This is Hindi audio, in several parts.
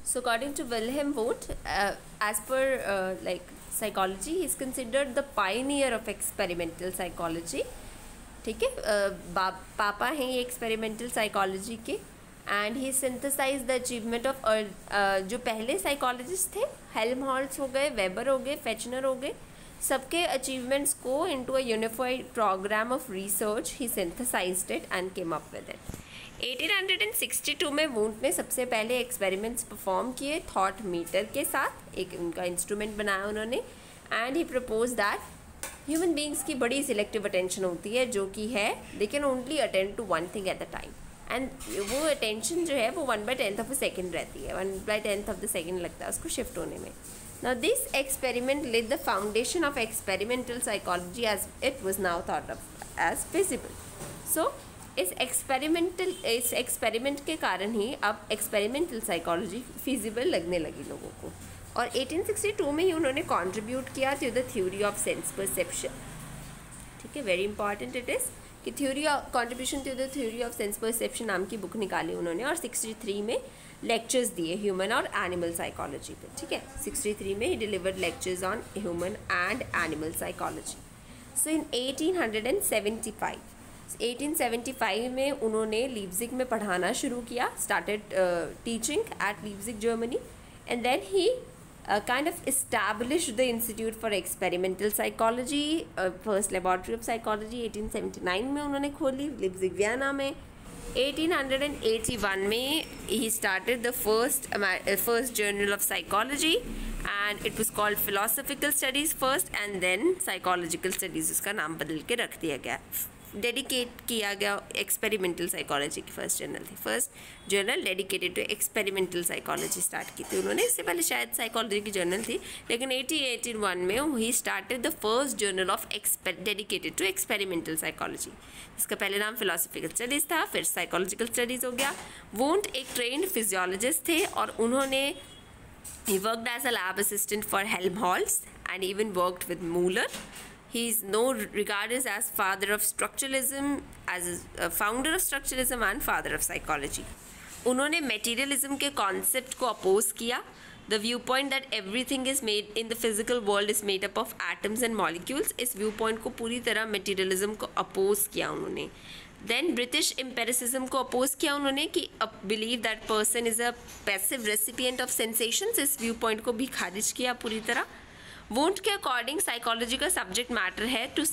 So according to Wilhelm Wundt, as per psychology, he is considered the pioneer of experimental psychology. ठीक है, पापा हैं ये एक्सपेरिमेंटल साइकोलॉजी के. And he synthesise the achievement of जो पहले साइकोलॉजिस्ट थे, हेल्महोल्ट्ज हो गए, वेबर हो गए, फेचनर हो गए, सबके अचीवमेंट्स को into a unified program of research he synthesized it and came up with it. 1862 में वुंट ने सबसे पहले एक्सपेरिमेंट्स परफॉर्म किए थॉट मीटर के साथ. एक उनका इंस्ट्रूमेंट बनाया उन्होंने. And he propose that human beings की बड़ी सिलेक्टिव अटेंशन होती है, जो कि है they can only attend to one thing at the time. And वो अटेंशन जो है वो 1/10 ऑफ अ सेकेंड रहती है, 1/10 ऑफ द सेकेंड लगता है उसको शिफ्ट होने में. Now this experiment laid the foundation of experimental psychology as it was now thought of as feasible. So इस एक्सपेरिमेंट के कारण ही अब एक्सपेरिमेंटल साइकोलॉजी फिजिबल लगने लगी लोगों को. और 1862 में ही उन्होंने कंट्रीब्यूट किया to the theory of sense perception. ठीक है, वेरी इंपॉर्टेंट इट इज़ कि theory of contribution to the theory of sense perception नाम की बुक निकाली उन्होंने. और 63 में लेक्चर्स दिए ह्यूमन और एनिमल साइकोलॉजी पे. ठीक है, 63 में ही delivered lectures on human and animal psychology. So in 1875 में उन्होंने लीप्जिग में पढ़ाना शुरू किया, started teaching at Leipzig Germany. And then he kind of established the Institute for Experimental Psychology, first laboratory of psychology 1879 में उन्होंने खोली लीप्जिग वियना में. 1881 में he started the first journal of psychology and it was called philosophical studies first and then psychological studies, उसका नाम बदल के रख दिया गया. डेडिकेट किया गया एक्सपेरिमेंटल साइकोलॉजी की फर्स्ट जर्नल थी. First journal dedicated to experimental psychology start की थी उन्होंने. इससे पहले शायद साइकोलॉजी की जर्नल थी, लेकिन 1881 में he started the first journal of dedicated to experimental psychology. इसका पहले नाम फिलोसफिकल स्टडीज़ था, फिर साइकोलॉजिकल स्टडीज़ हो गया. वुंट एक ट्रेन्ड फिजियोलॉजिस्ट थे और उन्होंने he worked as a lab assistant for Helmholtz and even worked with Muller. He is regarded as father of structuralism, as a founder of structuralism and father of psychology. उन्होंने materialism के concept को oppose किया. The viewpoint that everything is made in the physical world is made up of atoms and molecules, इस viewpoint को पूरी तरह materialism को oppose किया उन्होंने. Then British empiricism को oppose किया उन्होंने कि believe that person is a passive recipient of sensations, इस viewpoint को भी खारिज किया पूरी तरह. वुंट के अकॉर्डिंग साइकोलॉजी का सब्जेक्ट मैटर है to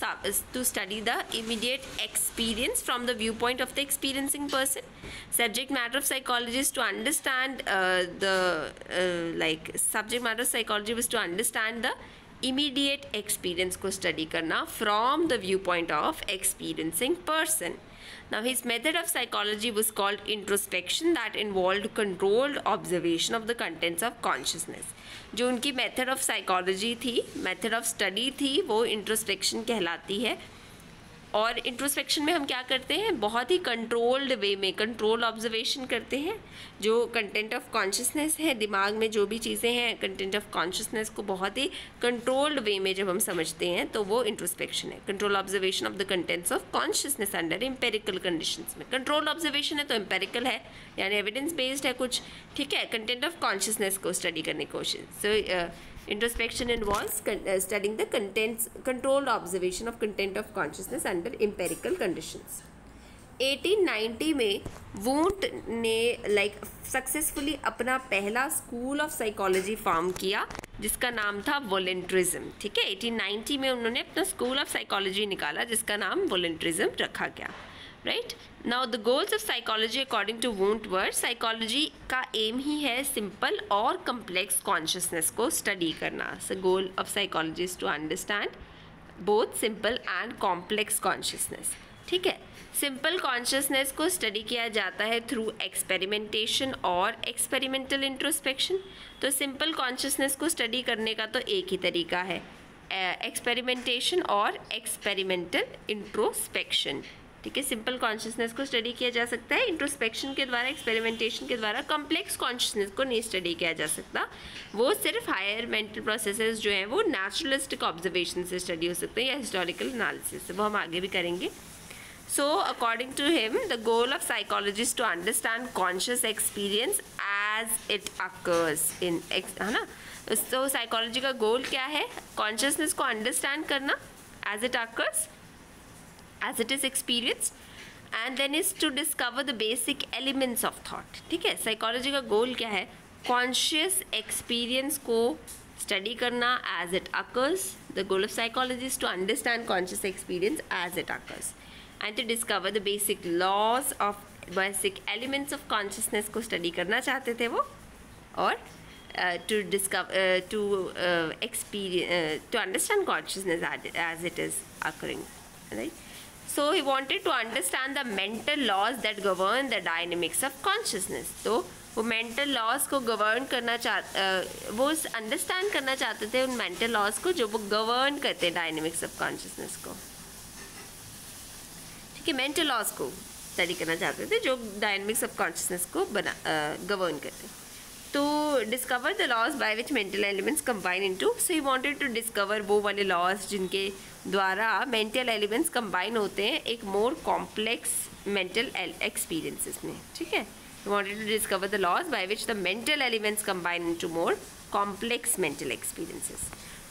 study the immediate experience from the view point of the experiencing person. Subject matter of psychology is to understand subject matter of psychology was to understand the immediate experience को स्टडी करना from the view point of experiencing person. Now his method of psychology was called introspection that involved controlled observation of the contents of consciousness. जो उनकी मेथड ऑफ साइकोलॉजी थी, मेथड ऑफ स्टडी थी, वो इंट्रोस्पेक्शन कहलाती है. और इंट्रोस्पेक्शन में हम क्या करते हैं, बहुत ही कंट्रोल्ड वे में कंट्रोल ऑब्जर्वेशन करते हैं. जो कंटेंट ऑफ कॉन्शियसनेस है, दिमाग में जो भी चीज़ें हैं कंटेंट ऑफ कॉन्शियसनेस को बहुत ही कंट्रोल्ड वे में जब हम समझते हैं तो वो इंट्रोस्पेक्शन है. Control observation of the contents of consciousness under empirical conditions में. कंट्रोल ऑब्जर्वेशन है तो एम्पेरिकल है, यानी एविडेंस बेस्ड है कुछ. ठीक है, कंटेंट ऑफ कॉन्शियसनेस को स्टडी करने की कोशिश. सो introspection involves studying the controlled observation of content of consciousness under empirical conditions. 1890 में वुंट ने सक्सेसफुली अपना पहला स्कूल ऑफ साइकोलॉजी फॉर्म किया जिसका नाम था वॉलंटरिज्म. ठीक है, 1890 में उन्होंने अपना स्कूल ऑफ साइकोलॉजी निकाला जिसका नाम वॉलंटरिज्म रखा गया. Right now the goals of psychology according to Wundt were, psychology का एम ही है सिंपल और कम्प्लेक्स कॉन्शियसनेस को स्टडी करना. So goal of psychology is to understand both simple and complex consciousness. ठीक है, सिंपल कॉन्शियसनेस को स्टडी किया जाता है थ्रू एक्सपेरिमेंटेशन और एक्सपेरिमेंटल इंट्रोस्पेक्शन. तो सिंपल कॉन्शियसनेस को स्टडी करने का तो एक ही तरीका है, एक्सपेरिमेंटेशन और एक्सपेरिमेंटल इंट्रोस्पेक्शन. ठीक है, सिंपल कॉन्शियसनेस को स्टडी किया जा सकता है इंट्रोस्पेक्शन के द्वारा, एक्सपेरिमेंटेशन के द्वारा. कॉम्प्लेक्स कॉन्शियसनेस को नहीं स्टडी किया जा सकता, वो सिर्फ हायर मेंटल प्रोसेसेस जो हैं वो नेचुरलिस्टिक ऑब्जर्वेशन से स्टडी हो सकते हैं या हिस्टोरिकल एनालिसिस से, वो हम आगे भी करेंगे. So according to him, the goal of psychology is to understand conscious experience as it occurs in, है ना. तो साइकोलॉजी का गोल क्या है? कॉन्शियसनेस को अंडरस्टैंड करना as it occurs, as it is experienced, and then is to discover the basic elements of thought. ठीक है, साइकोलॉजी का गोल क्या है? कॉन्शियस एक्सपीरियंस को स्टडी करना as it occurs. The goal of psychology is to understand conscious experience as it occurs and to discover the basic laws of basic elements of consciousness को स्टडी करना चाहते थे वो, और to discover to understand consciousness as it is occurring, right? So he wanted to understand the mental laws that govern the dynamics of consciousness. तो वो मेंटल लॉज को गवर्न करना वो अंडरस्टैंड करना चाहते थे उन मेंटल लॉज को जो वो गवर्न करते हैं डायनेमिक्स ऑफ कॉन्शियसनेस को. ठीक है, मेंटल लॉज को स्टडी करना चाहते थे जो डायनेमिक्स ऑफ कॉन्शियसनेस को गवर्न करते हैं. तो discover the laws by which mental elements combine into. So he wanted to discover वो वाले लॉज जिनके द्वारा मेंटल एलिमेंट्स कंबाइन होते हैं एक मोर कॉम्प्लेक्स मेंटल एक्सपीरियंसेस में. ठीक है, he wanted to discover the laws by which the mental elements combine into more complex mental experiences.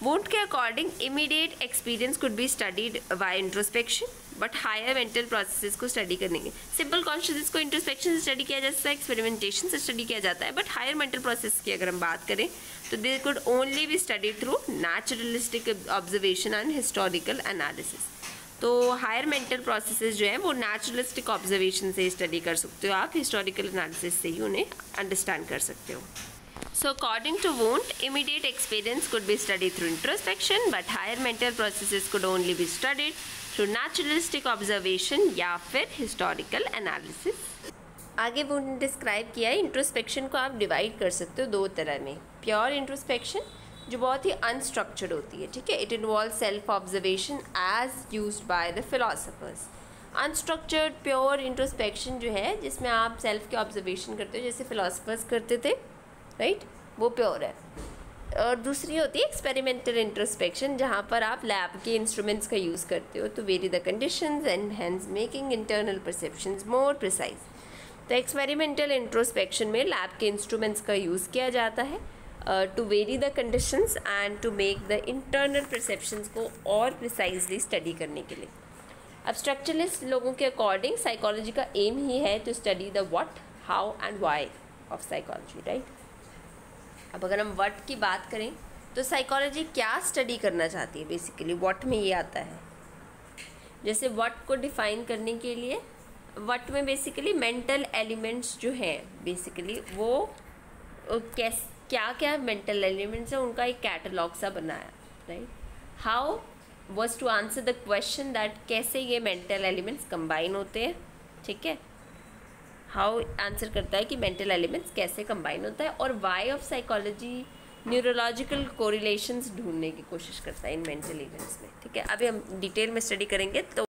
Wundt के according immediate experience could be studied by introspection, but higher mental processes को study करने के simple consciousness को introspection से study किया जा सकता है, experimentation से study किया जाता है, but higher mental process की अगर हम बात करें तो they could only be studied through naturalistic observation and historical analysis. तो हायर मेंटल प्रोसेसेस जो है वो नेचुरलिस्टिक ऑब्जर्वेशन से स्टडी कर सकते हो आप, हिस्टोरिकल एनालिसिस से ही उन्हें अंडरस्टैंड कर सकते हो. So according to Wundt, immediate experience could be studied through introspection, but higher mental processes could only be studied through naturalistic observation या फिर हिस्टोरिकल एनालिसिस. आगे वुंट ने डिस्क्राइब किया है इंट्रोस्पेक्शन को आप डिवाइड कर सकते हो दो तरह में. प्योर इंट्रोस्पेक्शन जो बहुत ही अनस्ट्रक्चर्ड होती है. ठीक है, it involve self observation as used by the philosophers. Unstructured pure introspection जो है जिसमें आप सेल्फ के ऑब्जर्वेशन करते हो जैसे फिलोसफर्स करते थे, राइट, वो प्योर है. और दूसरी होती है एक्सपेरिमेंटल इंट्रोस्पेक्शन जहाँ पर आप लैब के इंस्ट्रूमेंट्स का यूज़ करते हो to vary the conditions and hence making internal perceptions more precise. तो एक्सपेरिमेंटल इंट्रोस्पेक्शन में लैब के इंस्ट्रूमेंट्स का यूज़ किया जाता है to vary the conditions and to make the internal perceptions को और precisely study करने के लिए. अब स्ट्रक्चरलिस्ट लोगों के अकॉर्डिंग साइकोलॉजी का एम ही है to study the what, how and why of psychology, right? अब अगर हम what की बात करें तो साइकोलॉजी क्या स्टडी करना चाहती है बेसिकली, what में ये आता है. जैसे what को डिफाइन करने के लिए what में बेसिकली मेंटल एलिमेंट्स जो हैं बेसिकली वो क्या क्या मेंटल एलिमेंट्स हैं उनका एक कैटलॉग सा बनाया, right. How was to answer the question that कैसे ये मेंटल एलिमेंट्स कंबाइन होते हैं. ठीक है, हाउ आंसर करता है कि मेंटल एलिमेंट्स कैसे कंबाइन होता है, और why of psychology neurological correlations ढूंढने की कोशिश करता है इन मेंटल इवेंट्स में. ठीक है, अभी हम डिटेल में स्टडी करेंगे तो